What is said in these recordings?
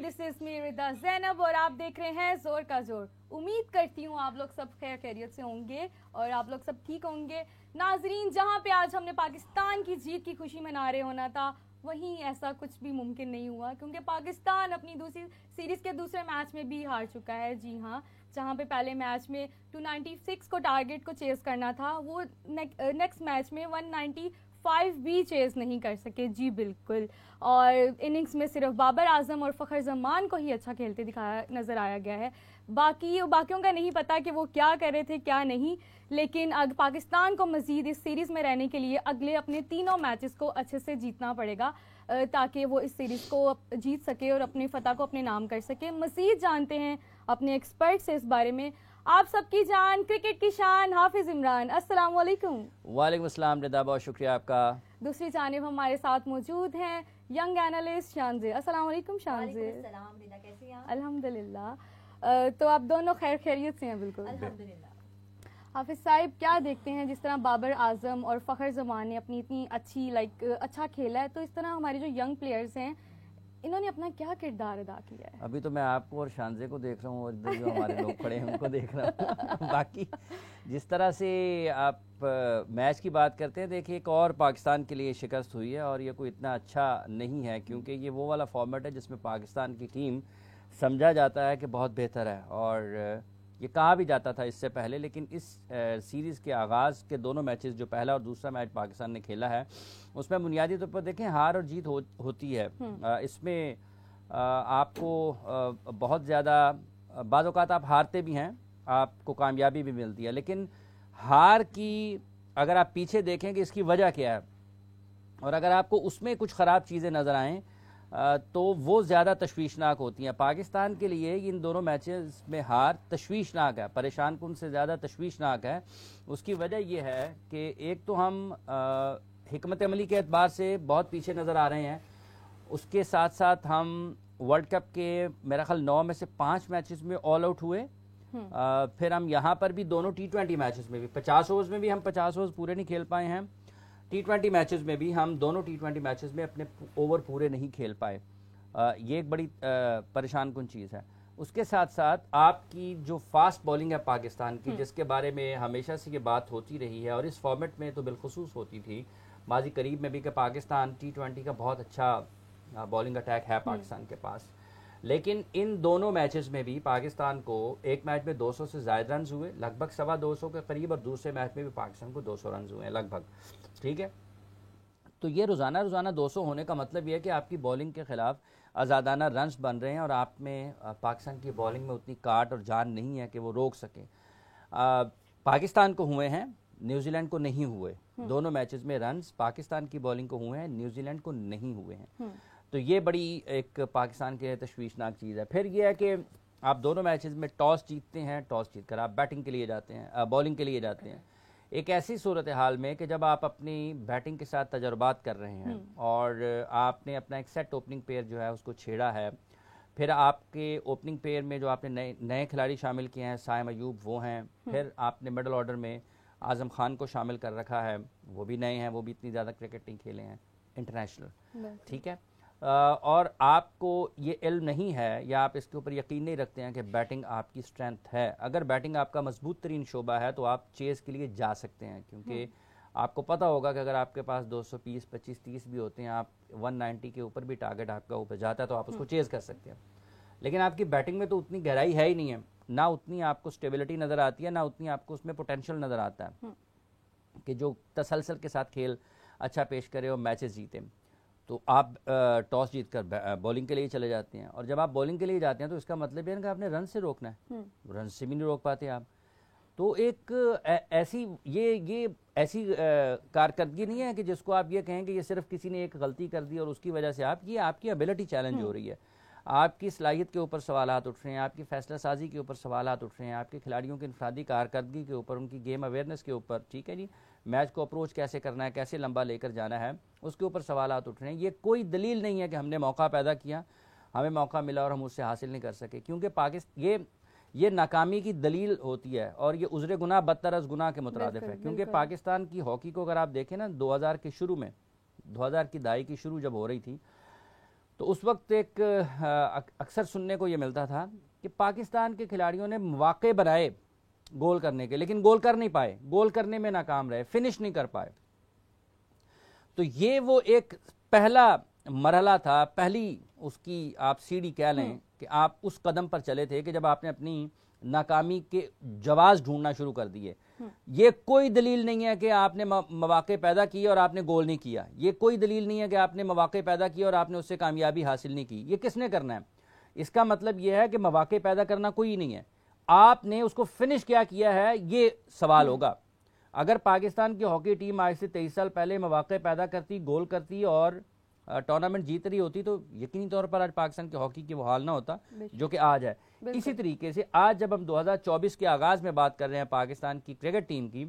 This is me रिदा ज़ैनब और आप देख रहे हैं जोर का जोर। उम्मीद करती हूँ आप लोग सब खैर खैरियत से होंगे और आप लोग सब ठीक होंगे। नाजरीन, जहाँ पे आज हमने पाकिस्तान की जीत की खुशी मना रहे होना था, वहीं ऐसा कुछ भी मुमकिन नहीं हुआ क्योंकि पाकिस्तान अपनी दूसरी सीरीज़ के दूसरे मैच में भी हार चुका है। जी हाँ, जहाँ पे पहले मैच में 296 को टारगेट को चेस करना था, वो नेक्स्ट मैच में 195 भी चेस नहीं कर सके। जी बिल्कुल। और इनिंग्स में सिर्फ बाबर आजम और फ़खर जमान को ही अच्छा खेलते दिखाया नज़र आया गया है। बाकियों का नहीं पता कि वो क्या कर रहे थे क्या नहीं, लेकिन अब पाकिस्तान को मज़ीद इस सीरीज़ में रहने के लिए अगले अपने तीनों मैचेस को अच्छे से जीतना पड़ेगा ताकि वो इस सीरीज़ को जीत सके और अपने फ़तह को अपने नाम कर सके। मज़ीद जानते हैं अपने एक्सपर्ट से इस बारे में। आप सबकी जान, क्रिकेट की शान हाफिज़ इमरान, अस्सलाम वालेकुम। वालेकुम अस्सलाम रिदा, बहुत शुक्रिया आपका। दूसरी जानिब हमारे साथ मौजूद हैं यंग एनालिस्ट शानजे। अस्सलाम वालेकुम शानजे। कैसी हैं आप? अल्हम्दुलिल्लाह। तो आप दोनों खैर खैरियत से हैं? बिल्कुल अल्हम्दुलिल्लाह। हाफिज साहिब, क्या देखते हैं जिस तरह बाबर आजम और फ़खर जमान ने अपनी इतनी अच्छी अच्छा खेला है, तो इस तरह हमारे जो यंग प्लेयर्स हैं इन्होंने अपना क्या किरदार अदा किया है? अभी तो मैं आपको और शानजे को देख रहा हूँ और इधर जो हमारे लोग खड़े हैं उनको देख रहा हूँ। बाकी जिस तरह से आप मैच की बात करते हैं, देखिए एक और पाकिस्तान के लिए शिकस्त हुई है और ये कोई इतना अच्छा नहीं है क्योंकि ये वो वाला फॉर्मेट है जिसमें पाकिस्तान की टीम समझा जाता है कि बहुत बेहतर है और ये कहा भी जाता था इससे पहले। लेकिन इस सीरीज़ के आगाज़ के दोनों मैचेस, जो पहला और दूसरा मैच पाकिस्तान ने खेला है, उसमें बुनियादी तौर पर देखें हार और जीत होती है। इसमें आपको बहुत ज़्यादा बाज़ औक़ात आप हारते भी हैं, आपको कामयाबी भी मिलती है, लेकिन हार की अगर आप पीछे देखें कि इसकी वजह क्या है और अगर आपको उसमें कुछ ख़राब चीज़ें नज़र आएँ तो वो ज़्यादा तशवीशनाक होती हैं। पाकिस्तान के लिए इन दोनों मैचेस में हार तशवीशनाक है, परेशान कुन से ज़्यादा तशवीशनाक है। उसकी वजह यह है कि एक तो हम हिकमत अमली के एतबार से बहुत पीछे नज़र आ रहे हैं, उसके साथ साथ हम वर्ल्ड कप के मेरा ख्याल 9 में से 5 मैचेस में ऑल आउट हुए। फिर हम यहाँ पर भी दोनों T20 मैचेस में भी 50 ओवर्स में भी हम 50 ओवर्स पूरे नहीं खेल पाए हैं। T20 मैचेस में भी हम दोनों T20 मैचेस में अपने ओवर पूरे नहीं खेल पाए। ये एक बड़ी परेशान कुन चीज़ है। उसके साथ साथ आपकी जो फास्ट बॉलिंग है पाकिस्तान की, जिसके बारे में हमेशा से ये बात होती रही है और इस फॉर्मेट में तो बिलखुसूस होती थी माजी करीब में भी कि पाकिस्तान T20 का बहुत अच्छा बॉलिंग अटैक है पाकिस्तान के पास। लेकिन इन दोनों मैचेस में भी पाकिस्तान को एक मैच में 200 से ज़्यादा रन हुए, लगभग 225 के करीब, और दूसरे मैच में भी पाकिस्तान को 200 रन हुए हैं लगभग। ठीक है, तो ये रोज़ाना 200 होने का मतलब ये है कि आपकी बॉलिंग के खिलाफ आज़ादाना रन्स बन रहे हैं और आप में पाकिस्तान की बॉलिंग में उतनी काट और जान नहीं है कि वो रोक सके। पाकिस्तान को हुए हैं, न्यूजीलैंड को नहीं हुए। दोनों मैचेस में रन्स पाकिस्तान की बॉलिंग को हुए हैं, न्यूजीलैंड को नहीं हुए हैं। तो ये बड़ी एक पाकिस्तान के तशवीशनाक चीज़ है। फिर ये है कि आप दोनों मैचेस में टॉस जीतते हैं, टॉस जीत कर आप बैटिंग के लिए जाते हैं, बॉलिंग के लिए जाते हैं। एक ऐसी सूरत हाल में कि जब आप अपनी बैटिंग के साथ तजर्बात कर रहे हैं और आपने अपना एक सेट ओपनिंग पेयर जो है उसको छेड़ा है, फिर आपके ओपनिंग पेयर में जो आपने नए खिलाड़ी शामिल किए हैं, साइम अयूब वो हैं, फिर आपने मिडल ऑर्डर में आज़म खान को शामिल कर रखा है, वो भी नए हैं, वो भी इतनी ज़्यादा क्रिकेट नहीं खेले हैं इंटरनेशनल। ठीक है, और आपको ये इल्म नहीं है या आप इसके ऊपर यकीन नहीं रखते हैं कि बैटिंग आपकी स्ट्रेंथ है। अगर बैटिंग आपका मजबूत तरीन शोबा है तो आप चेस के लिए जा सकते हैं, क्योंकि आपको पता होगा कि अगर आपके पास 220, 25, 30 भी होते हैं, आप 190 के ऊपर भी टारगेट आपका ऊपर जाता है तो आप उसको चेस कर सकते हैं। लेकिन आपकी बैटिंग में तो उतनी गहराई है ही नहीं है, ना उतनी आपको स्टेबिलिटी नज़र आती है, ना उतनी आपको उसमें पोटेंशियल नज़र आता है कि जो तसलसल के साथ खेल अच्छा पेश करे और मैचेस जीते। तो आप टॉस जीत कर बॉलिंग के लिए चले जाते हैं, और जब आप बॉलिंग के लिए जाते हैं तो इसका मतलब ये है कि आपने रन से रोकना है, रन से भी नहीं रोक पाते आप। तो एक ऐसी ये ऐसी कारकर्दगी नहीं है कि जिसको आप ये कहें कि ये सिर्फ किसी ने एक गलती कर दी और उसकी वजह से ये आपकी एबिलिटी चैलेंज हो रही है। आपकी सलाहियत के ऊपर सवालात उठ रहे हैं, आपकी फैसला साजी के ऊपर सवालात उठ रहे हैं, आपके खिलाड़ियों की इनफरादी कारकर्दगी के ऊपर, उनकी गेम अवेयरनेस के ऊपर, ठीक है जी, मैच को अप्रोच कैसे करना है, कैसे लंबा लेकर जाना है, उसके ऊपर सवालात उठ रहे हैं। ये कोई दलील नहीं है कि हमने मौका पैदा किया, हमें मौका मिला और हम उससे हासिल नहीं कर सके, क्योंकि पाकिस्तान ये नाकामी की दलील होती है और ये उज़्र गुनाह बदतर अज़ गुनाह के मुतरादिफ है। क्योंकि पाकिस्तान की हॉकी को अगर आप देखें ना, 2000 के शुरू में, 2000 की दहाई की शुरू जब हो रही थी तो उस वक्त एक अक्सर सुनने को ये मिलता था कि पाकिस्तान के खिलाड़ियों ने मौके बनाए गोल करने के, लेकिन गोल कर नहीं पाए, गोल करने में नाकाम रहे, फिनिश नहीं कर पाए। तो ये वो एक पहला मरहला था, पहली उसकी आप सीढ़ी कह लें कि आप उस कदम पर चले थे कि जब आपने अपनी नाकामी के जवाब ढूंढना शुरू कर दिए। ये कोई दलील नहीं है कि आपने मौके पैदा किए और आपने गोल नहीं किया, ये कोई दलील नहीं है कि आपने मौके पैदा किए और आपने उससे कामयाबी हासिल नहीं की। ये किसने करना है? इसका मतलब यह है कि मौके पैदा करना कोई नहीं है, आपने उसको फिनिश क्या किया है, ये सवाल होगा। अगर पाकिस्तान की हॉकी टीम आज से 23 साल पहले मौके पैदा करती, गोल करती और टूर्नामेंट जीत रही होती, तो यकीनी तौर पर आज पाकिस्तान की हॉकी की वो हाल ना होता जो कि आज है। इसी तरीके से आज जब हम 2024 के आगाज में बात कर रहे हैं पाकिस्तान की क्रिकेट टीम की,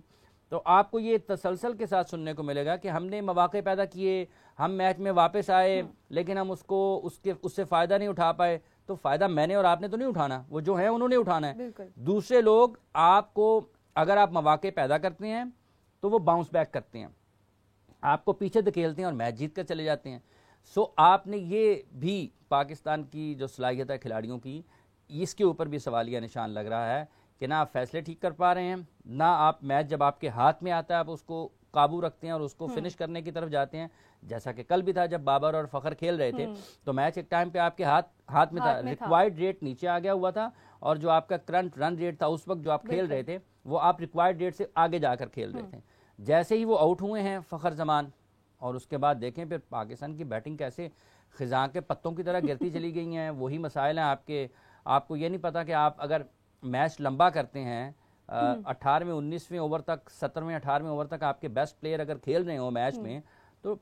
तो आपको ये तसलसल के साथ सुनने को मिलेगा कि हमने मौके पैदा किए, हम मैच में वापस आए, लेकिन हम उससे फायदा नहीं उठा पाए। तो फायदा मैंने और आपने तो नहीं उठाना, वो जो है उन्होंने उठाना है। दूसरे लोग आपको, अगर आप मौके पैदा करते हैं तो वो बाउंस बैक करते हैं, आपको पीछे धकेलते हैं और मैच जीत कर चले जाते हैं। सो आपने ये भी पाकिस्तान की जो सलाहियत है खिलाड़ियों की, इसके ऊपर भी सवालिया निशान लग रहा है कि ना आप फैसले ठीक कर पा रहे हैं, ना आप मैच जब आपके हाथ में आता है आप उसको काबू रखते हैं और उसको फिनिश करने की तरफ जाते हैं। जैसा कि कल भी था जब बाबर और फखर खेल रहे थे, तो मैच एक टाइम पे आपके हाथ में था, रिक्वायर्ड रेट नीचे आ गया हुआ था और जो आपका करंट रन रेट था उस वक्त जो आप खेल रहे थे वो आप रिक्वायर्ड रेट से आगे जाकर खेल रहे थे। जैसे ही वो आउट हुए हैं फखर जमान, और उसके बाद देखें फिर पाकिस्तान की बैटिंग कैसे खिजा के पत्तों की तरह गिरती चली गई हैं। वही मसाइल हैं आपको ये नहीं पता कि आप अगर मैच लंबा करते हैं 18वें 19वें ओवर तक, 17वें 18वें ओवर तक आपके बेस्ट प्लेयर अगर खेल रहे हो मैच में, तो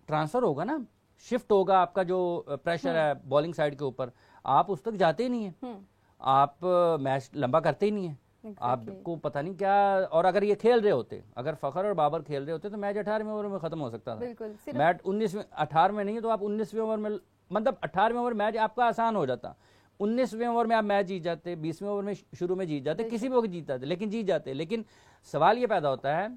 ट्रांसफर होगा ना, शिफ्ट होगा, आपका जो प्रेशर है बॉलिंग साइड के ऊपर, आप उस तक जाते ही नहीं है, आप मैच लंबा करते ही नहीं है। आपको पता नहीं क्या। और अगर ये खेल रहे होते, अगर फखर और बाबर खेल रहे होते तो मैच 18वें ओवर में खत्म हो सकता था। मैच 19वें 18वें नहीं है तो आप 19वें ओवर में, मतलब 18वें ओवर मैच आपका आसान हो जाता, 19वें ओवर में आप मैच जीत जाते, 20वें ओवर में शुरू में जीत जाते, किसी भी वक्त जीत जाते, लेकिन जीत जाते। लेकिन सवाल ये पैदा होता है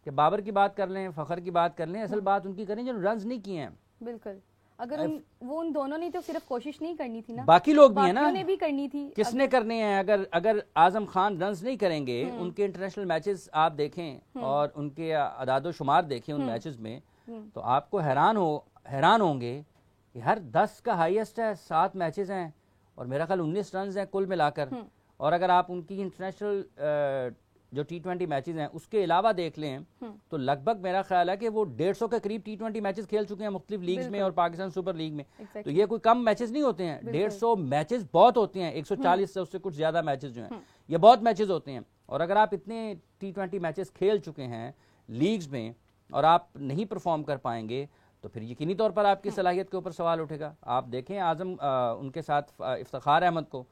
कि बाबर की बात कर लें, फखर की बात कर लें, असल बात उनकी करें जो रन नहीं किए हैं। बिल्कुल, अगर उन दोनों ने तो सिर्फ कोशिश नहीं करनी थी ना, बाकी लोग भी है ना, ने भी करनी थी। किसने करने हैं? अगर आजम खान रन्स नहीं करेंगे, उनके इंटरनेशनल मैचेस आप देखें और उनके अदादो शुमार देखें उन मैचेस में, तो आपको हैरान होंगे कि हर 10 का हाईएस्ट है, 7 मैचेस हैं और मेरा ख्याल 19 रन हैं कुल मिलाकर। और अगर आप उनकी इंटरनेशनल जो T20 मैचेस हैं उसके अलावा देख लें तो लगभग मेरा ख्याल है कि वो 150 के करीब T20 मैचेस खेल चुके हैं मुख्तलिफ लीग्स में और पाकिस्तान सुपर लीग में। तो ये कोई कम मैचेस नहीं होते हैं, 150 मैचेस बहुत होते हैं, 140 से उससे कुछ ज्यादा मैचेस जो हैं ये बहुत मैचेस होते हैं। और अगर आप इतने T20 मैचेस खेल चुके हैं लीग्स में और आप नहीं परफॉर्म कर पाएंगे तो फिर यकीनी तौर पर आपकी सलाहियत के ऊपर सवाल उठेगा। आप देखें आजम उनके साथ इफ्तिखार अहमद को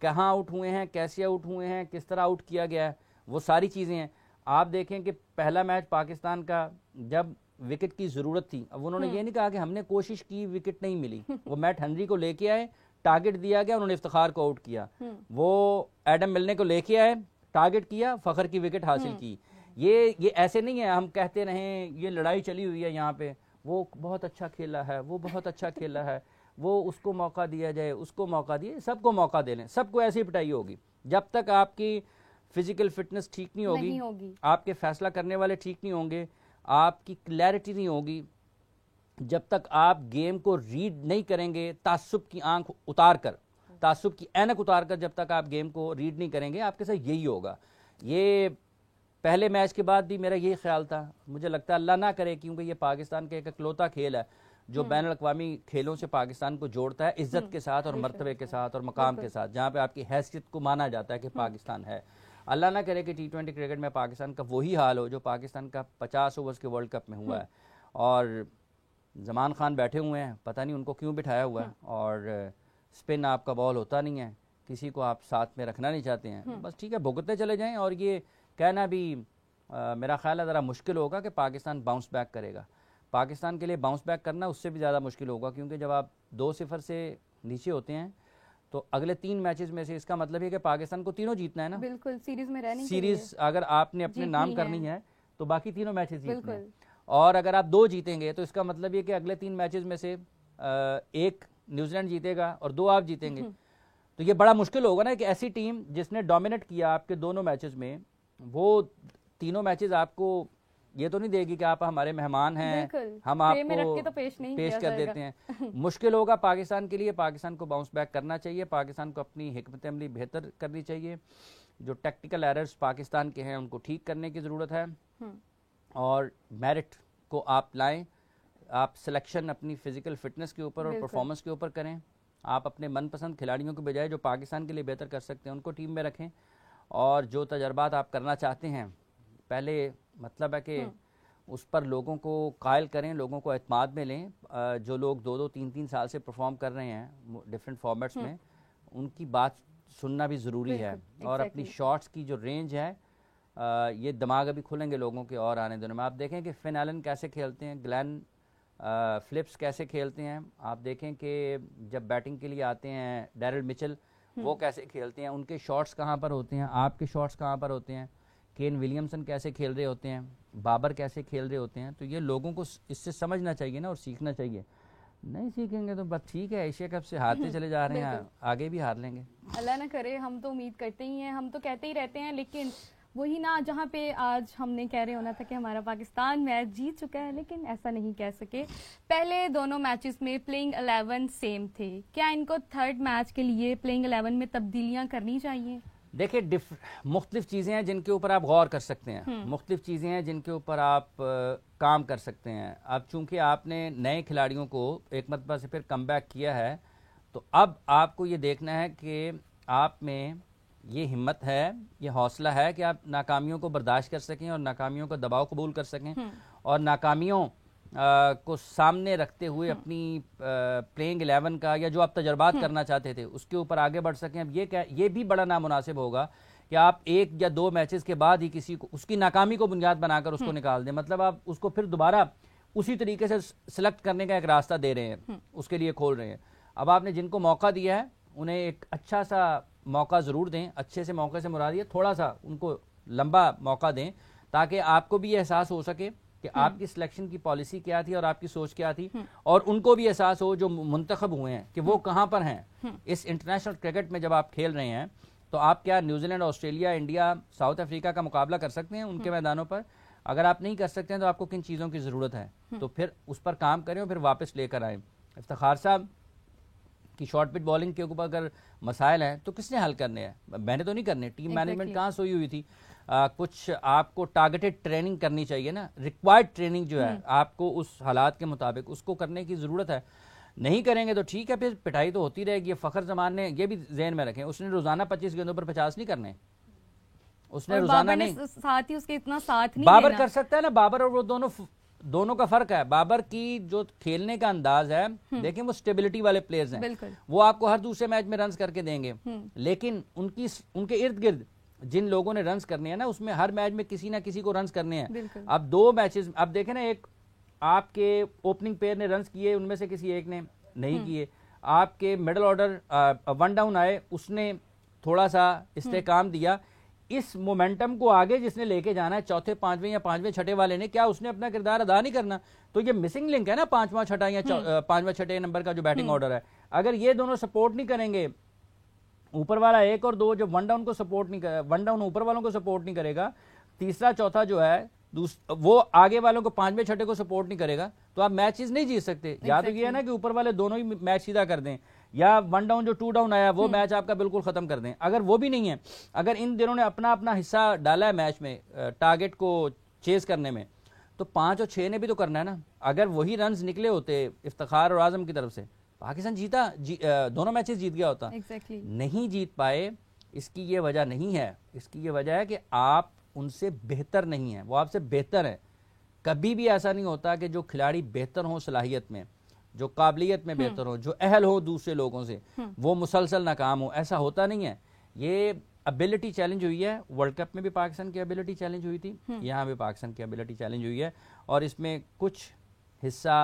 कहाँ आउट हुए हैं, कैसे आउट हुए हैं, किस तरह आउट किया गया है, वो सारी चीज़ें हैं। आप देखें कि पहला मैच पाकिस्तान का जब विकेट की ज़रूरत थी, अब उन्होंने ये नहीं कहा कि हमने कोशिश की विकेट नहीं मिली, वो मैट हेनरी को लेके आए, टारगेट दिया गया, उन्होंने इफ्तिखार को आउट किया। वो एडम मिलने को लेके आए, टारगेट किया, फखर की विकेट हासिल की। ये ऐसे नहीं है हम कहते रहें ये लड़ाई चली हुई है यहाँ पे, वो बहुत अच्छा खेला है, वो बहुत अच्छा खेला है, वो उसको मौका दिया जाए, उसको मौका दिए, सबको मौका दे लें, सबको ऐसी पिटाई होगी। जब तक आपकी फिजिकल फिटनेस ठीक नहीं होगी, आपके फैसला करने वाले ठीक नहीं होंगे, आपकी क्लैरिटी नहीं होगी, जब तक आप गेम को रीड नहीं करेंगे, तासुब की आंख उतार कर, तासुब की ऐनक उतार कर जब तक आप गेम को रीड नहीं करेंगे, आपके साथ यही होगा। ये पहले मैच के बाद भी मेरा यही ख्याल था। मुझे लगता है अल्लाह ना करे, क्योंकि ये पाकिस्तान का एक इकलौता खेल है जो बैन अल-अक़वामी खेलों से पाकिस्तान को जोड़ता है इज्जत के साथ और मर्तबे के साथ और मकाम के साथ, जहाँ पे आपकी हैसियत को माना जाता है कि पाकिस्तान है। अल्लाह ना करे कि T20 क्रिकेट में पाकिस्तान का वही हाल हो जो पाकिस्तान का 50 ओवर्स के वर्ल्ड कप में हुआ है। और जमान खान बैठे हुए हैं, पता नहीं उनको क्यों बिठाया हुआ है, और स्पिन आपका बॉल होता नहीं है, किसी को आप साथ में रखना नहीं चाहते हैं, बस ठीक है भुगतते चले जाएं। और ये कहना भी मेरा ख्याल है ज़रा मुश्किल होगा कि पाकिस्तान बाउंस बैक करेगा। पाकिस्तान के लिए बाउंस बैक करना उससे भी ज़्यादा मुश्किल होगा, क्योंकि जब आप 2-0 से नीचे होते हैं तो अगले 3 मैचेस में से इसका मतलब है कि पाकिस्तान को तीनों जीतना है ना। बिल्कुल, सीरीज में रहनी, सीरीज अगर आपने अपने नाम करनी है तो बाकी तीनों मैचेस जीतने हैं। और अगर आप 2 जीतेंगे तो इसका मतलब ये कि अगले 3 मैचेस में से एक न्यूजीलैंड जीतेगा और 2 आप जीतेंगे, तो ये बड़ा मुश्किल होगा ना कि ऐसी टीम जिसने डोमिनेट किया आपके दोनों मैचेस में, वो तीनों मैचेस आपको ये तो नहीं देगी कि आप हमारे मेहमान हैं, हम आपको तो पेश कर देते हैं। मुश्किल होगा पाकिस्तान के लिए। पाकिस्तान को बाउंस बैक करना चाहिए, पाकिस्तान को अपनी हिकमत अमली बेहतर करनी चाहिए, जो टेक्निकल एरर्स पाकिस्तान के हैं उनको ठीक करने की ज़रूरत है, और मेरिट को आप लाएं। आप सिलेक्शन अपनी फिजिकल फिटनेस के ऊपर और परफॉर्मेंस के ऊपर करें। आप अपने मनपसंद खिलाड़ियों के बजाय जो पाकिस्तान के लिए बेहतर कर सकते हैं उनको टीम में रखें, और जो तजर्बात आप करना चाहते हैं पहले मतलब है कि उस पर लोगों को कायल करें, लोगों को एतमाद में लें। जो लोग 2-2, 3-3 साल से परफॉर्म कर रहे हैं डिफरेंट फॉर्मेट्स में, उनकी बात सुनना भी ज़रूरी है। और अपनी शॉट्स की जो रेंज है, ये दिमाग अभी खुलेंगे लोगों के और आने दिनों में। आप देखें कि फिन एलन कैसे खेलते हैं, ग्लेन फिलिप्स कैसे खेलते हैं, आप देखें कि जब बैटिंग के लिए आते हैं डैरिल मिचेल वो कैसे खेलते हैं, उनके शॉट्स कहाँ पर होते हैं, आपके शॉट्स कहाँ पर होते हैं, केन विलियमसन कैसे खेल रहे होते हैं, बाबर कैसे खेल रहे होते हैं। तो ये लोगों को इससे समझना चाहिए ना और सीखना चाहिए। नहीं सीखेंगे तो बस ठीक है, एशिया कप से हारते चले जा रहे हैं, आगे भी हार लेंगे। अल्लाह ना करे, हम तो उम्मीद करते ही हैं, हम तो कहते ही रहते हैं, लेकिन वही ना जहाँ पे आज हमने कह रहे होना था कि हमारा पाकिस्तान मैच जीत चुका है, लेकिन ऐसा नहीं कह सके। पहले दोनों मैचेस में प्लेइंग 11 सेम थे, क्या इनको थर्ड मैच के लिए प्लेइंग 11 में तब्दीलियां करनी चाहिए? देखिए, मुख्तलिफ चीज़ें हैं जिनके ऊपर आप गौर कर सकते हैं, मुख्तलिफ चीज़ें हैं जिनके ऊपर आप काम कर सकते हैं। अब चूंकि आपने नए खिलाड़ियों को एक मरतबा से फिर कम बैक किया है, तो अब आपको ये देखना है कि आप में ये हिम्मत है, ये हौसला है कि आप नाकामियों को बर्दाश्त कर सकें और नाकामियों का दबाव कबूल कर सकें, और नाकामियों को सामने रखते हुए अपनी प्लेइंग 11 का या जो आप तजर्बात करना चाहते थे उसके ऊपर आगे बढ़ सकें। अब ये भी बड़ा नामुनासिब होगा कि आप 1 या 2 मैचेस के बाद ही किसी को उसकी नाकामी को बुनियाद बनाकर उसको निकाल दें। मतलब आप उसको फिर दोबारा उसी तरीके से सिलेक्ट करने का एक रास्ता दे रहे हैं, उसके लिए खोल रहे हैं। अब आपने जिनको मौका दिया है उन्हें एक अच्छा सा मौका ज़रूर दें। अच्छे से मौके से मुराद ये थोड़ा सा उनको लंबा मौका दें, ताकि आपको भी एहसास हो सके कि आपकी सिलेक्शन की पॉलिसी क्या थी और आपकी सोच क्या थी, और उनको भी एहसास हो जो मुंतखब हुए हैं कि वो कहाँ पर हैं। इस इंटरनेशनल क्रिकेट में जब आप खेल रहे हैं तो आप क्या New Zealand, Australia, India, south Africa का मुकाबला कर सकते हैं उनके मैदानों पर? अगर आप नहीं कर सकते हैं तो आपको किन चीज़ों की ज़रूरत है, तो फिर उस पर काम करें और फिर वापस लेकर आएँ। इफ्तिखार साहब की शॉर्ट पिच बॉलिंग के ऊपर अगर मसाइल हैं तो किसने हल करने हैं? मैंने तो नहीं करने, टीम मैनेजमेंट कहाँ सोई हुई थी? कुछ आपको टारगेटेड ट्रेनिंग करनी चाहिए ना, रिक्वायर्ड ट्रेनिंग जो है आपको उस हालात के मुताबिक उसको करने की ज़रूरत है। नहीं करेंगे तो ठीक है, फिर पिटाई तो होती रहेगी। फ़खर जमान ने ये भी जहन में रखें, उसने रोज़ाना 25 गेंदों पर 50 नहीं करने, उसने रोज़ाना नहीं, साथ ही उसके इतना साथ नहीं बाबर कर सकता है ना। बाबर और वो दोनों का फर्क है। बाबर की जो खेलने का अंदाज है, देखिए वो स्टेबिलिटी वाले प्लेयर्स हैं, वो आपको हर दूसरे मैच में रन्स करके देंगे, लेकिन उनके इर्द गिर्द जिन लोगों ने रन्स करने हैं ना, उसमें हर मैच में किसी ना किसी को रन्स करने हैं। अब 2 मैचेस अब देखें ना, एक आपके ओपनिंग पेयर ने रन्स किए, उनमें से किसी एक ने नहीं किए। आपके मिडल ऑर्डर 1 डाउन आए, उसने थोड़ा सा इस्तेकाम दिया। इस मोमेंटम को आगे जिसने लेके जाना है, चौथे, 5वें या 5वें छठे वाले ने, क्या उसने अपना किरदार अदा नहीं करना? तो ये मिसिंग लिंक है ना 5वां छठा या 5वां छठे नंबर का जो बैटिंग ऑर्डर है। अगर ये दोनों सपोर्ट नहीं करेंगे, ऊपर वाला 1 और 2 जो 1 डाउन को सपोर्ट नहीं कर, 1 डाउन ऊपर वालों को सपोर्ट नहीं करेगा, तीसरा चौथा जो है वो आगे वालों को 5वें छठे को सपोर्ट नहीं करेगा, तो आप मैचेस नहीं जीत सकते। या तो ये है ना कि ऊपर वाले दोनों ही मैच सीधा कर दें, या 1 डाउन जो 2 डाउन आया वो मैच आपका बिल्कुल खत्म कर दें। अगर वो भी नहीं है, अगर इन दिनों ने अपना अपना हिस्सा डाला है मैच में टारगेट को चेस करने में, तो 5 और 6 ने भी तो करना है ना। अगर वही रन्स निकले होते इफ्तिखार और आजम की तरफ से, पाकिस्तान दोनों मैचेस जीत गया होता। नहीं जीत पाए, इसकी ये वजह नहीं है, इसकी ये वजह है कि आप उनसे बेहतर नहीं है, वो आपसे बेहतर है। कभी भी ऐसा नहीं होता कि जो खिलाड़ी बेहतर हो सलाहियत में, जो काबिलियत में बेहतर हो, जो अहल हो दूसरे लोगों से, वो मुसलसल नाकाम हो, ऐसा होता नहीं है। ये एबिलिटी चैलेंज हुई है, वर्ल्ड कप में भी पाकिस्तान की एबिलिटी चैलेंज हुई थी, यहाँ भी पाकिस्तान की एबिलिटी चैलेंज हुई है, और इसमें कुछ हिस्सा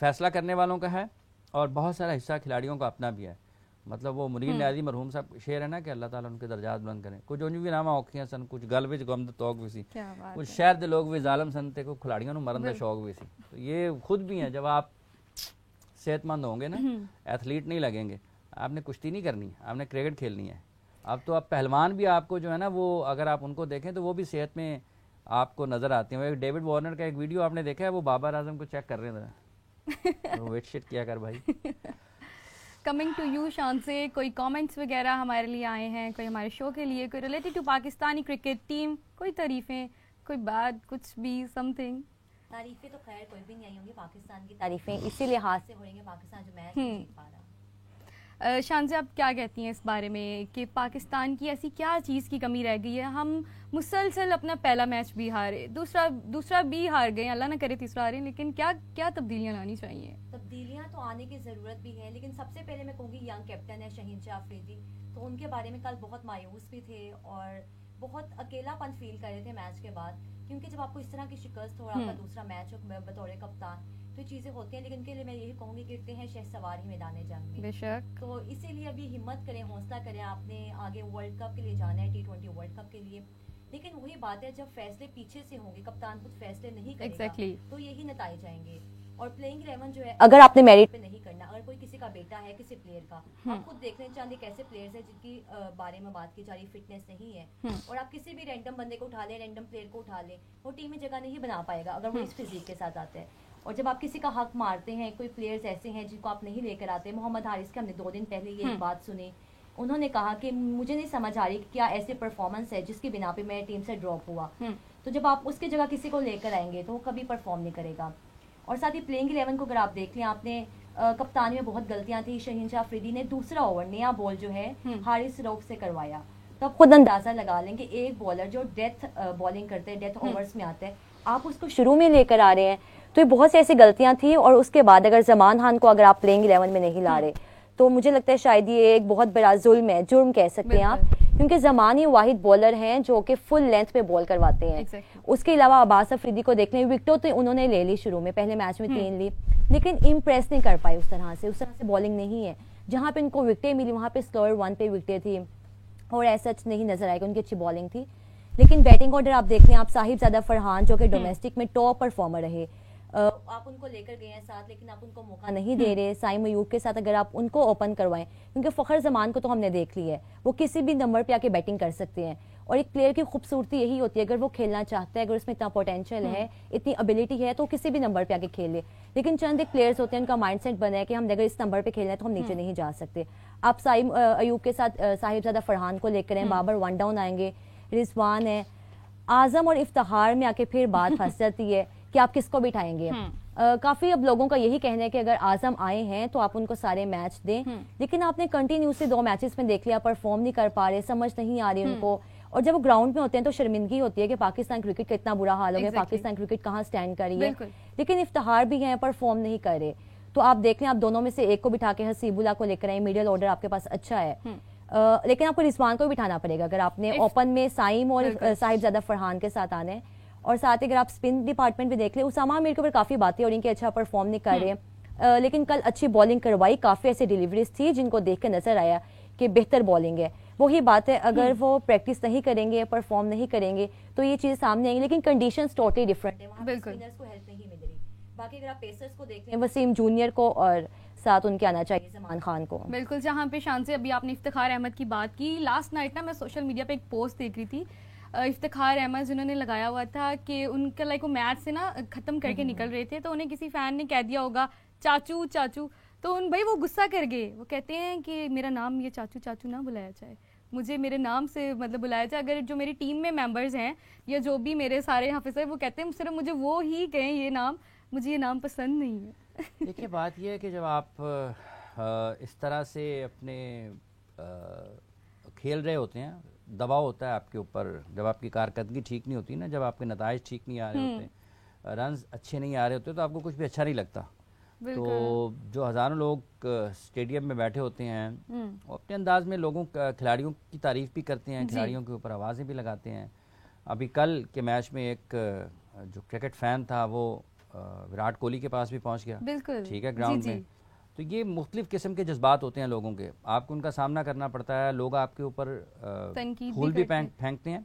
फैसला करने वालों का है और बहुत सारा हिस्सा खिलाड़ियों का अपना भी है। मतलब वो मुनीर न्याजी मरहूम साहब शेर है ना कि अल्लाह ताला उनके दर्जात बुलंद करें। कुछ उंज भी नामा औखियां सन, कुछ गल विच गम द तौक भी सी, कुछ शहर दे लोग भी जालिम सन ते को खिलाड़ियों ਨੂੰ मरन ਦਾ शौक भी सी। तो ये खुद भी हैं, जब आप सेहतमंद होंगे ना, एथलीट नहीं लगेंगे, आपने कुश्ती नहीं करनी, आपने क्रिकेट खेलनी है। अब तो अब पहलवान भी आपको जो है ना, वो अगर आप उनको देखें तो वो भी सेहत में आपको नज़र आते हैं। एक डेविड वार्नर का एक वीडियो आपने देखा है, वो बाबर आजम को चेक कर रहे थे, वो वेट शिट किया कर भाई। कमिंग टू यू शान से, कोई कमेंट्स वगैरह हमारे लिए आए हैं, कोई हमारे शो के लिए, कोई related to Pakistani cricket team, कोई तारीफ़ें, कोई बात, कुछ भी समथिंग? तारीफ़ें तो खैर कोई भी नहीं आई होंगी, पाकिस्तान की तारीफ़ें इसी लिहाज से हो रही हैं पाकिस्तान जो मैच जीत पा रहा। शान से आप क्या कहती हैं इस बारे में कि पाकिस्तान की ऐसी क्या चीज़ की कमी रह गई है? हम मुसलसल अपना पहला मैच भी हारे, दूसरा भी हार गए, अल्लाह ना करे तीसरा हारे, लेकिन क्या क्या तब्दीलियाँ लानी चाहिए? तब्दीलियाँ तो आने की ज़रूरत भी है, लेकिन सबसे पहले मैं कहूँगी यंग कैप्टन है शहीनशाह अफरीदी, तो उनके बारे में कल बहुत मायूस भी थे और बहुत अकेलापन फील कर रहे थे मैच के बाद, क्योंकि जब आपको इस तरह की शिकस्त हो, आपका दूसरा मैच हो बतौर कप्तान, तो चीज़ें होती हैं। लेकिन उनके लिए मैं यही कहूँगी कि इतने हैं शहसवार ही मैदान जंग में, बेशक। तो इसीलिए अभी हिम्मत करें, हौसला करें, आपने आगे वर्ल्ड कप के लिए जाना है, T20 वर्ल्ड कप के लिए। लेकिन वही बात है, जब फैसले पीछे से होंगे, कप्तान खुद फैसले नहीं करेगा, तो यही नतीजे जाएंगे। और प्लेइंग 11 जो है, अगर आपने मेरिट पे नहीं करना, अगर कोई किसी का बेटा है, किसी प्लेयर का, आप खुद देखना चाहते कैसे प्लेयर्स है जिनकी बारे में बात की जा रही फिटनेस नहीं है, और आप किसी भी रैंडम बंदे को उठा लें, रैंडम प्लेयर को उठा लें, वो टीम में जगह नहीं बना पाएगा अगर वो इस फिजिक के साथ आते हैं। और जब आप किसी का हक मारते हैं, कोई प्लेयर्स ऐसे हैं जिनको आप नहीं लेकर आते, मोहम्मद हारिस के हमने 2 दिन पहले ये बात सुनी, उन्होंने कहा कि मुझे नहीं समझ आ रही कि क्या ऐसे परफॉर्मेंस है जिसकी बिना पे मैं टीम से ड्रॉप हुआ। तो जब आप उसकी जगह किसी को लेकर आएंगे तो वो कभी परफॉर्म नहीं करेगा। और साथ ही प्लेइंग 11 को अगर आप देख लें, आपने कप्तानी में बहुत गलतियां थी। शहीनशाह अफरीदी ने दूसरा ओवर नया बॉल जो है हारिस रऊफ से करवाया, तो आप खुद अंदाजा लगा लेंगे एक बॉलर जो डेथ बॉलिंग करते हैं, डेथ ओवर्स में आते हैं, आप उसको शुरू में लेकर आ रहे हैं, तो ये बहुत सी ऐसी गलतियां थी। और उसके बाद अगर जमान खान को अगर आप प्लेइंग 11 में नहीं ला रहे, तो मुझे लगता है शायद ये एक बहुत बड़ा जुल्म है, जुर्म कह सकते हैं आप, क्योंकि जमान ही वाहिद बॉलर हैं जो कि फुल लेंथ पे बॉल करवाते हैं। उसके अलावा अब्बास अफरीदी को देख लें, विकेटों तो उन्होंने ले ली शुरू में, पहले मैच में 3 ली, लेकिन इम्प्रेस नहीं कर पाए उस तरह से बॉलिंग नहीं है। जहाँ पे इनको विकेटें मिली वहाँ पे स्लोअर 1 पे विकेटें थी और ऐसा नहीं नजर आएगा उनकी अच्छी बॉलिंग थी। लेकिन बैटिंग ऑर्डर आप देख लें, आप साहिबजादा फरहान जो कि डोमेस्टिक में टॉप परफॉर्मर रहे, आप उनको लेकर गए हैं साथ, लेकिन आप उनको मौका नहीं दे रहे। साइम अयूब के साथ अगर आप उनको ओपन करवाएं, क्योंकि फ़खर जमान को तो हमने देख लिया है, वो किसी भी नंबर पे आके बैटिंग कर सकते हैं। और एक प्लेयर की खूबसूरती यही होती है, अगर वो खेलना चाहता है, अगर उसमें इतना पोटेंशियल है, इतनी एबिलिटी है, तो किसी भी नंबर पे आके खेल ले। लेकिन चंद एक प्लेयर्स होते हैं, उनका माइंडसेट बना है कि हम अगर इस नंबर पे खेलना है तो हम नीचे नहीं जा सकते। आप साइम अयूब के साथ साहिबजादा फरहान को लेकर हैं, बाबर 1 डाउन आएंगे, रिजवान है, आजम और इफ्तिखार में आके फिर बात फंस जाती है कि आप किसको बिठाएंगे। काफी अब लोगों का यही कहना है कि अगर आजम आए हैं तो आप उनको सारे मैच दें, लेकिन आपने कंटिन्यूसली 2 मैचेस में देख लिया, परफॉर्म नहीं कर पा रहे, समझ नहीं आ रही उनको। और जब वो ग्राउंड में होते हैं तो शर्मिंदगी होती है कि पाकिस्तान क्रिकेट का इतना बुरा हाल हो गया, पाकिस्तान क्रिकेट कहाँ स्टैंड कर रही है। लेकिन इफ्तिखार भी हैं, परफॉर्म नहीं कर रहे, तो आप देख लें, आप दोनों में से एक को बिठा के हसीबुल्ला को लेकर आए, मिडिल ऑर्डर आपके पास अच्छा है, लेकिन आपको रिजवान को भी बिठाना पड़ेगा अगर आपने ओपन में साइम और साहिबजादा फरहान के साथ आने। और साथ ही अगर आप स्पिन डिपार्टमेंट भी देख ले, उसामा आमिर के ऊपर काफी बातें हो रही कि अच्छा परफॉर्म नहीं कर रहे, लेकिन कल अच्छी बॉलिंग करवाई, काफी ऐसी डिलीवरीज थी जिनको देख के नजर आया कि बेहतर बॉलिंग है। वही बात है, अगर वो प्रैक्टिस नहीं करेंगे, परफॉर्म नहीं करेंगे, तो ये चीज सामने आएंगी। लेकिन कंडीशंस टोटली डिफरेंट है, वहाँ पे स्पिनर्स को हेल्प नहीं मिल रही। बाकी अगर आप पेसर्स को देख लें, वसीम जूनियर को और साथ उनके आना चाहिए जमान खान को। बिल्कुल, जहाँ पे शान से अभी आपने इफ्तिखार अहमद की बात की, लास्ट नाइट ना मैं सोशल मीडिया पे एक पोस्ट देख रही थी, इफ्तिखार अहमद जिन्होंने लगाया हुआ था कि उनका लाइक वो मैच से ना खत्म करके निकल रहे थे, तो उन्हें किसी फैन ने कह दिया होगा चाचू चाचू, तो उन भाई वो गुस्सा कर गए, वो कहते हैं कि मेरा नाम ये चाचू चाचू ना बुलाया जाए, मुझे मेरे नाम से मतलब बुलाया जाए। अगर जो मेरी टीम में मेंबर्स हैं या जो भी मेरे सारे हाफिज हैं, वो कहते हैं सिर्फ मुझे वो ही कहें ये नाम, मुझे ये नाम पसंद नहीं है। देखिए बात यह है कि जब आप इस तरह से अपने खेल रहे होते हैं, दबाव होता है आपके ऊपर, जब आपकी कारकर्दगी ठीक नहीं होती ना, जब आपके नताइज ठीक नहीं आ रहे होते, रन्स अच्छे नहीं आ रहे होते, तो आपको कुछ भी अच्छा नहीं लगता। तो जो हज़ारों लोग स्टेडियम में बैठे होते हैं, वो अपने अंदाज में लोगों खिलाड़ियों की तारीफ भी करते हैं, खिलाड़ियों के ऊपर आवाज़ें भी लगाते हैं। अभी कल के मैच में एक जो क्रिकेट फ़ैन था वो विराट कोहली के पास भी पहुंच गया, ठीक है, ग्राउंड में। तो ये मुख्तलिफ किस्म के जज्बात होते हैं लोगों के, आपको उनका सामना करना पड़ता है। लोग आपके ऊपर फूल भी फेंकते हैं,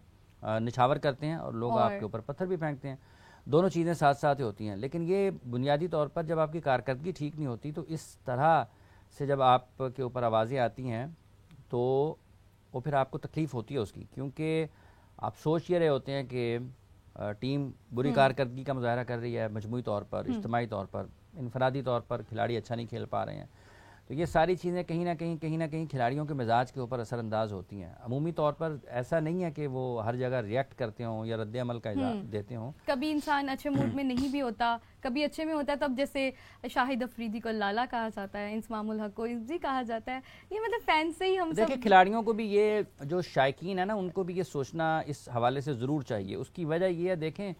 निछावर करते हैं, और लोग आपके ऊपर पत्थर भी फेंकते हैं। दोनों चीज़ें साथ साथ ही होती हैं। लेकिन ये बुनियादी तौर पर जब आपकी कारकर्दगी ठीक नहीं होती तो इस तरह से जब आपके ऊपर आवाज़ें आती हैं तो वो फिर आपको तकलीफ़ होती है उसकी, क्योंकि आप सोच ये रहे होते हैं कि टीम बुरी कारकर्दगी का मुजाहरा कर रही है, मजमूई तौर पर, इज्तिमाई तौर पर, इनफरादी तौर पर खिलाड़ी अच्छा नहीं खेल पा रहे हैं। तो ये सारी चीज़ें कहीं ना कहीं खिलाड़ियों के मिजाज के ऊपर असरअंदाज होती हैं। अमूमी तौर पर ऐसा नहीं है कि वो हर जगह रिएक्ट करते हों या रद्द अमल का देते हों। कभी इंसान अच्छे मूड में नहीं भी होता, कभी अच्छे में होता है, तब जैसे शाहिद अफरीदी को लाला कहा जाता है, इंसमामुल हक को इज्जी कहा जाता है। ये मतलब फैन से ही हम देखिए, खिलाड़ियों को भी ये जो शायकीन है ना, उनको भी ये सोचना इस हवाले से ज़रूर चाहिए। उसकी वजह ये है, देखें,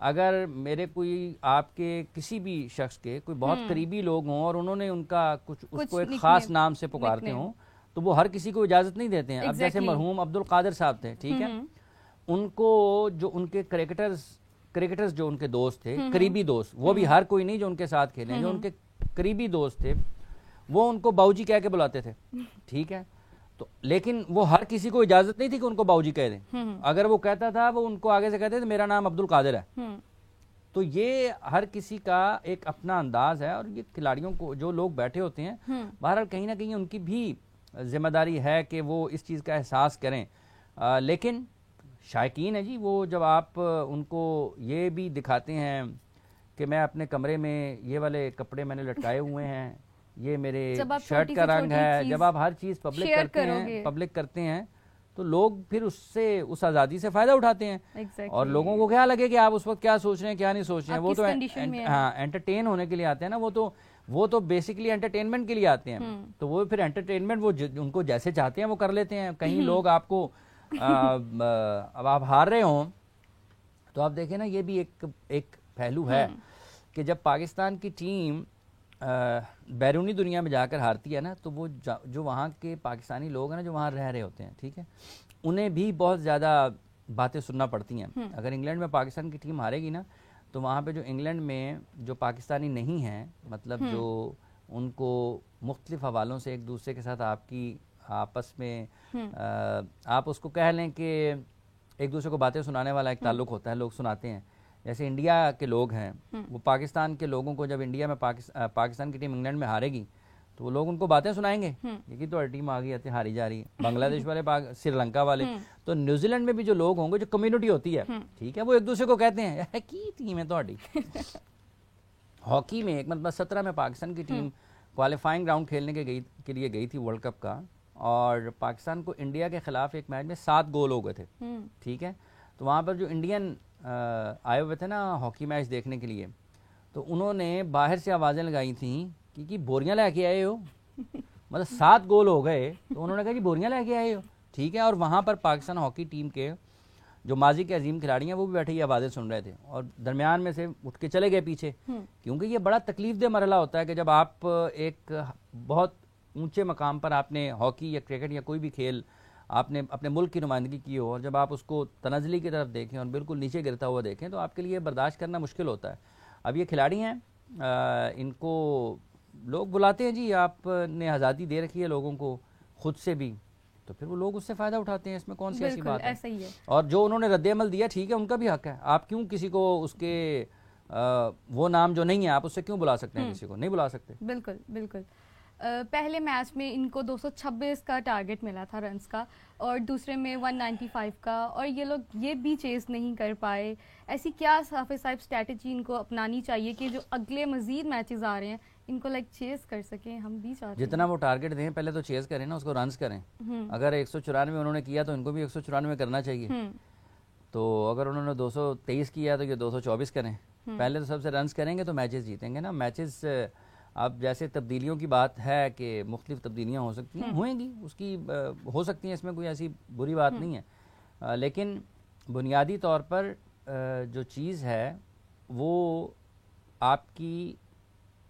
अगर मेरे कोई आपके किसी भी शख्स के कोई बहुत करीबी लोग हों और उन्होंने उनका उसको एक ख़ास नाम से पुकारते हों तो वो हर किसी को इजाज़त नहीं देते हैं। अब जैसे मरहूम अब्दुल कादिर साहब थे, ठीक है, उनको जो उनके क्रिकेटर्स जो उनके दोस्त थे, करीबी दोस्त, वो भी हर कोई नहीं जो उनके साथ खेले, जो उनके करीबी दोस्त थे, वो उनको बाऊजी कह के बुलाते थे, ठीक है। तो लेकिन वो हर किसी को इजाजत नहीं थी कि उनको बाऊजी कह दें। अगर वो कहता था, वो उनको आगे से कहते थे मेरा नाम अब्दुल कादिर है। तो ये हर किसी का एक अपना अंदाज है और ये खिलाड़ियों को जो लोग बैठे होते हैं, बहरहाल कहीं ना कहीं उनकी भी जिम्मेदारी है कि वो इस चीज़ का एहसास करें। लेकिन शायकीन है जी, वो जब आप उनको ये भी दिखाते हैं कि मैं अपने कमरे में ये वाले कपड़े मैंने लटकाए हुए हैं, ये मेरे शर्ट का रंग है, जब आप हर चीज़ पब्लिक करते हैं तो लोग फिर उससे उस आज़ादी से फ़ायदा उठाते हैं। और लोगों को क्या लगे कि आप उस वक्त क्या सोच रहे हैं, क्या नहीं सोच रहे हैं। वो तो एंटरटेन होने के लिए आते हैं ना, वो तो बेसिकली एंटरटेनमेंट के लिए आते हैं। तो वो फिर एंटरटेनमेंट वो उनको जैसे चाहते हैं वो कर लेते हैं। कहीं लोग आपको अब आप हार रहे हों तो आप देखें ना, ये भी एक पहलू है कि जब पाकिस्तान की टीम बैरूनी दुनिया में जाकर हारती है ना, तो वो जो वहाँ के पाकिस्तानी लोग हैं ना, जो वहाँ रह रहे होते हैं, ठीक है, उन्हें भी बहुत ज़्यादा बातें सुनना पड़ती हैं। अगर इंग्लैंड में पाकिस्तान की टीम हारेगी ना, तो वहाँ पे जो इंग्लैंड में जो पाकिस्तानी नहीं हैं, मतलब जो उनको मुख्तलिफ हवालों से एक दूसरे के साथ आपकी आपस में आप उसको कह लें कि एक दूसरे को बातें सुनाने वाला एक ताल्लुक़ होता है, लोग सुनाते हैं। जैसे इंडिया के लोग हैं, वो पाकिस्तान के लोगों को जब इंडिया में पाकिस्तान की टीम इंग्लैंड में हारेगी तो वो लोग उनको बातें सुनाएंगे कि तो टीम आ गई है, हारी जा रही है। बांग्लादेश वाले, श्रीलंका वाले, तो न्यूजीलैंड में भी जो लोग होंगे, जो कम्युनिटी होती है, ठीक है, वो एक दूसरे को कहते हैं यार की टीम है तो हॉकी में एक मतलब 17 में पाकिस्तान की टीम क्वालिफाइंग राउंड खेलने के लिए गई थी वर्ल्ड कप का, और पाकिस्तान को इंडिया के खिलाफ एक मैच में 7 गोल हो गए थे, ठीक है। तो वहाँ पर जो इंडियन आए हुए थे ना हॉकी मैच देखने के लिए, तो उन्होंने बाहर से आवाज़ें लगाई थी कि बोरियां लेके आए हो, मतलब 7 गोल हो गए, तो उन्होंने कहा जी बोरियां लेके आए हो, ठीक है। और वहाँ पर पाकिस्तान हॉकी टीम के जो माजी के अजीम खिलाड़ी हैं वो भी बैठे ये आवाज़ें सुन रहे थे और दरमियान में से उठ के चले गए पीछे, क्योंकि ये बड़ा तकलीफ मरहला होता है कि जब आप एक बहुत ऊंचे मकाम पर आपने हॉकी या क्रिकेट या कोई भी खेल आपने अपने मुल्क की नुमाइंदगी की हो, और जब आप उसको तनज़ली की तरफ देखें और बिल्कुल नीचे गिरता हुआ देखें, तो आपके लिए बर्दाश्त करना मुश्किल होता है। अब ये खिलाड़ी हैं, इनको लोग बुलाते हैं जी, आपने आज़ादी दे रखी है लोगों को खुद से भी, तो फिर वो लोग उससे फ़ायदा उठाते हैं, इसमें कौन सी ऐसी बात है। ऐसा ही है। और जो उन्होंने रद्द-ए-अमल दिया, ठीक है, उनका भी हक है। आप क्यों किसी को उसके वो नाम जो नहीं है आप उससे क्यों बुला सकते हैं, किसी को नहीं बुला सकते। बिल्कुल बिल्कुल। पहले मैच में इनको 226 का टारगेट मिला था रन्स का, और दूसरे में 195 का, और ये लोग ये भी चेस नहीं कर पाए। ऐसी क्या हाफिज साहब स्ट्रैटेजी इनको अपनानी चाहिए कि जो अगले मजीद मैचेस आ रहे हैं इनको चेस कर सकें। हम भी चाहते हैं जितना वो टारगेट दें पहले तो चेस करें ना, उसको रन्स करें। अगर 194 उन्होंने किया तो इनको भी 194 करना चाहिए। तो अगर उन्होंने 223 किया तो ये 224 करें। पहले तो सबसे रन्स करेंगे तो मैचेस जीतेंगे ना। मैचेस अब जैसे तब्दीलियों की बात है कि मुख्तलिफ तब्दीलियाँ हो सकती हैं, होएंगी, उसकी हो सकती हैं, इसमें कोई ऐसी बुरी बात नहीं है। लेकिन बुनियादी तौर पर जो चीज़ है वो आपकी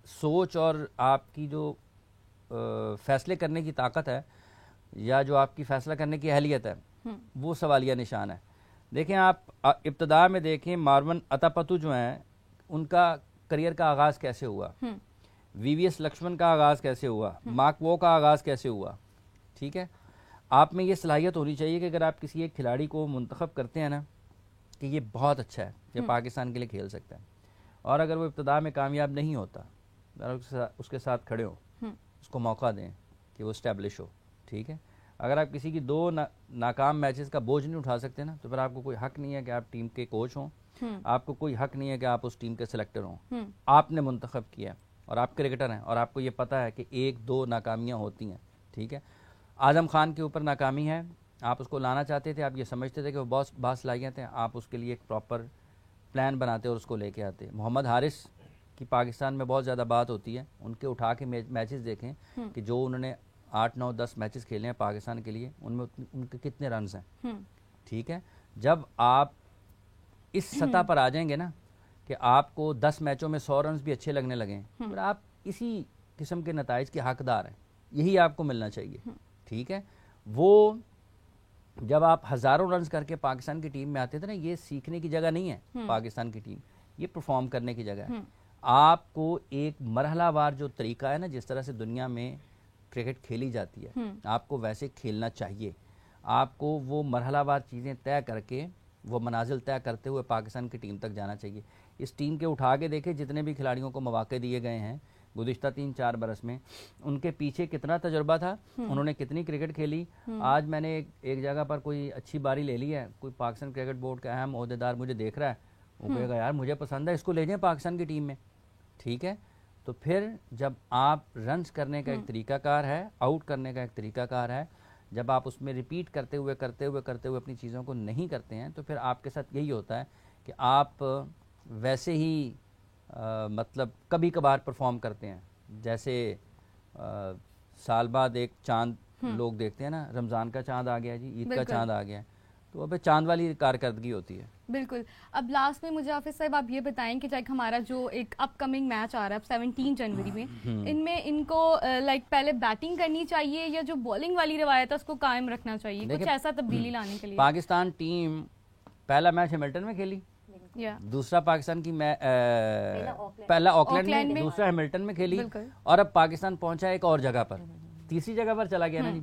सोच और आपकी जो फ़ैसले करने की ताकत है, या जो आपकी फ़ैसला करने की अहलियत है, वो सवालिया निशान है। देखें, आप इब्तदा में देखें, मारवन अतापतु जो हैं, उनका करियर का आगाज़ कैसे हुआ, VVS लक्ष्मण का आगाज़ कैसे हुआ, मार्क वो का आगाज़ कैसे हुआ, ठीक है। आप में ये सलाहियत होनी चाहिए कि अगर आप किसी एक खिलाड़ी को मुंतखब करते हैं ना, कि ये बहुत अच्छा है, ये पाकिस्तान के लिए खेल सकता है। और अगर वो इब्तिदा में कामयाब नहीं होता, उसके साथ खड़े हो, उसको मौका दें कि वो स्टैब्लिश हो, ठीक है। अगर आप किसी की 2 नाकाम मैचेस का बोझ नहीं उठा सकते ना, तो फिर आपको कोई हक नहीं है कि आप टीम के कोच हों, आपको कोई हक नहीं है कि आप उस टीम के सिलेक्टर हों। आपने मुंतखब किया और आप क्रिकेटर हैं और आपको ये पता है कि 1-2 नाकामियाँ होती हैं, ठीक है। आजम खान के ऊपर नाकामी है, आप उसको लाना चाहते थे, आप ये समझते थे कि वो बहुत बासलाहियत हैं, आप उसके लिए एक प्रॉपर प्लान बनाते और उसको लेके आते। मोहम्मद हारिस की पाकिस्तान में बहुत ज़्यादा बात होती है, उनके उठा के मैचेस देखें कि जो उन्होंने 8, 9, 10 मैचेस खेले हैं पाकिस्तान के लिए, उनमें उनके कितने रन्स हैं, ठीक है। जब आप इस सतह पर आ जाएंगे ना कि आपको 10 मैचों में 100 रन्स भी अच्छे लगने लगें, फिर आप इसी किस्म के नताइज के हकदार हैं, यही आपको मिलना चाहिए, ठीक है। वो जब आप हज़ारों रन्स करके पाकिस्तान की टीम में आते थे ना, ये सीखने की जगह नहीं है पाकिस्तान की टीम, ये परफॉर्म करने की जगह है। आपको एक मरहलावार जो तरीका है ना, जिस तरह से दुनिया में क्रिकेट खेली जाती है, आपको वैसे खेलना चाहिए। आपको वो मरहलावार चीज़ें तय करके, वो मनाजिल तय करते हुए पाकिस्तान की टीम तक जाना चाहिए। इस टीम के उठा के देखे जितने भी खिलाड़ियों को मौके दिए गए हैं गुज़िश्ता 3-4 बरस में, उनके पीछे कितना तजुर्बा था, उन्होंने कितनी क्रिकेट खेली। आज मैंने एक जगह पर कोई अच्छी बारी ले ली है, कोई पाकिस्तान क्रिकेट बोर्ड का अहम ओहदेदार मुझे देख रहा है, वो कहेगा यार मुझे पसंद है, इसको ले जाएं पाकिस्तान की टीम में, ठीक है। तो फिर जब आप रन्स करने का एक तरीकाकार है, आउट करने का एक तरीकाकार है, जब आप उसमें रिपीट करते हुए अपनी चीज़ों को नहीं करते हैं, तो फिर आपके साथ यही होता है कि आप वैसे ही मतलब कभी कभार परफॉर्म करते हैं। जैसे साल बाद एक चांद लोग देखते हैं ना, रमज़ान का चांद आ गया जी, ईद का चांद आ गया, तो अब चांद वाली कारकर्दगी होती है। बिल्कुल। अब लास्ट में मुझे हाफिज साहब आप ये बताएं कि लाइक हमारा जो एक अपकमिंग मैच आ रहा है 17 जनवरी में, इनमें इनको लाइक पहले बैटिंग करनी चाहिए या जो बॉलिंग वाली रवायत है उसको कायम रखना चाहिए, कुछ ऐसा तब्दीली लाने के लिए? पाकिस्तान टीम पहला मैच हैमिल्टन में खेली, दूसरा पाकिस्तान की पहला ऑकलैंड में, दूसरा हैमिल्टन में खेली, और अब पाकिस्तान पहुंचा एक और जगह पर, तीसरी जगह पर चला गया ना जी।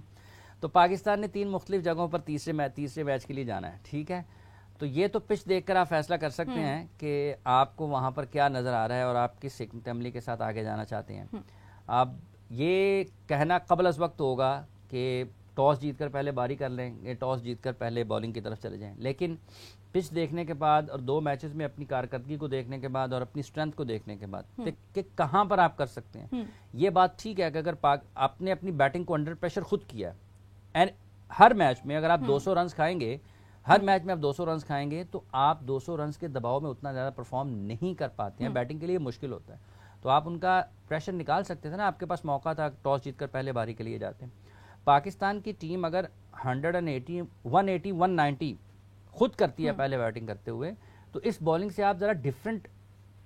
तो पाकिस्तान ने 3 मुख्तलिफ जगहों पर तीसरे मैच के लिए जाना है, ठीक है। तो ये तो पिच देखकर आप फैसला कर सकते हैं कि आपको वहाँ पर क्या नज़र आ रहा है और आप किस टेम्पली के साथ आगे जाना चाहते हैं। अब ये कहना कबल अज़ वक्त होगा कि टॉस जीतकर पहले बारी कर लें, टॉस जीतकर पहले बॉलिंग की तरफ चले जाएं, लेकिन पिच देखने के बाद और 2 मैचेस में अपनी कारकर्दगी को देखने के बाद और अपनी स्ट्रेंथ को देखने के बाद कि कहाँ पर आप कर सकते हैं, ये बात ठीक है कि अगर आपने अपनी बैटिंग को अंडर प्रेशर खुद किया एंड हर मैच में अगर आप 200 रन खाएंगे, हर मैच में आप 200 रन खाएंगे, तो आप 200 रन के दबाव में उतना ज़्यादा परफॉर्म नहीं कर पाते हैं, बैटिंग के लिए मुश्किल होता है। तो आप उनका प्रेशर निकाल सकते थे ना, आपके पास मौका था, टॉस जीतकर पहले बारी के लिए जाते हैं। पाकिस्तान की टीम अगर 180, 180, 190 खुद करती है पहले बैटिंग करते हुए, तो इस बॉलिंग से आप ज़रा डिफरेंट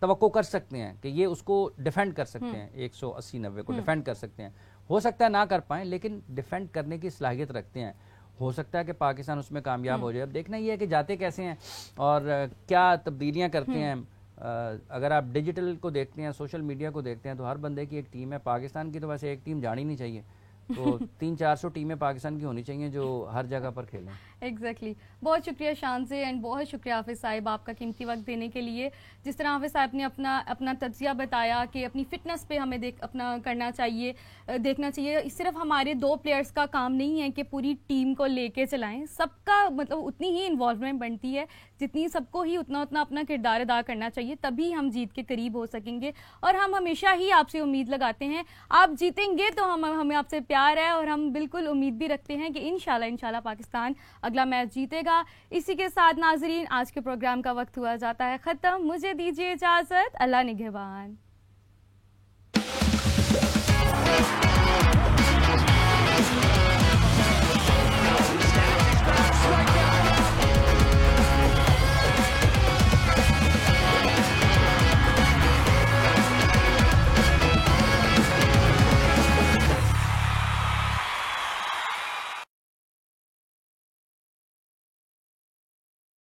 तवक्को कर सकते हैं कि ये उसको डिफेंड कर सकते हैं, 180-90 को डिफेंड कर सकते हैं। हो सकता है ना कर पाएं, लेकिन डिफेंड करने की सलाहियत रखते हैं। हो सकता है कि पाकिस्तान उसमें कामयाब हो जाए। अब देखना ये है कि जाते कैसे हैं और क्या तब्दीलियां करते हैं। अगर आप डिजिटल को देखते हैं, सोशल मीडिया को देखते हैं, तो हर बंदे की एक टीम है। पाकिस्तान की तो वैसे एक टीम जानी नहीं चाहिए, तो 300-400 टीमें पाकिस्तान की होनी चाहिए जो हर जगह पर खेलें। एग्जैक्टली बहुत शुक्रिया शान से, एंड बहुत शुक्रिया हाफिज साहिब आपका कीमती वक्त देने के लिए। जिस तरह हाफिज साहब ने अपना तज्जिया बताया कि अपनी फिटनेस पे हमें अपना करना चाहिए, देखना चाहिए। सिर्फ हमारे 2 प्लेयर्स का काम नहीं है कि पूरी टीम को लेके चलाएं, सबका मतलब उतनी ही इन्वॉल्वमेंट बनती है जितनी सबको ही उतना अपना किरदार अदा करना चाहिए, तभी हम जीत के करीब हो सकेंगे। और हम हमेशा ही आपसे उम्मीद लगाते हैं, आप जीतेंगे तो हमें आपसे प्यार है, और हम बिल्कुल उम्मीद भी रखते हैं कि इंशाल्लाह पाकिस्तान अगला मैच जीतेगा। इसी के साथ नाजरीन आज के प्रोग्राम का वक्त हुआ जाता है ख़त्म। मुझे दीजिए इजाज़त, अल्लाह निगहबान।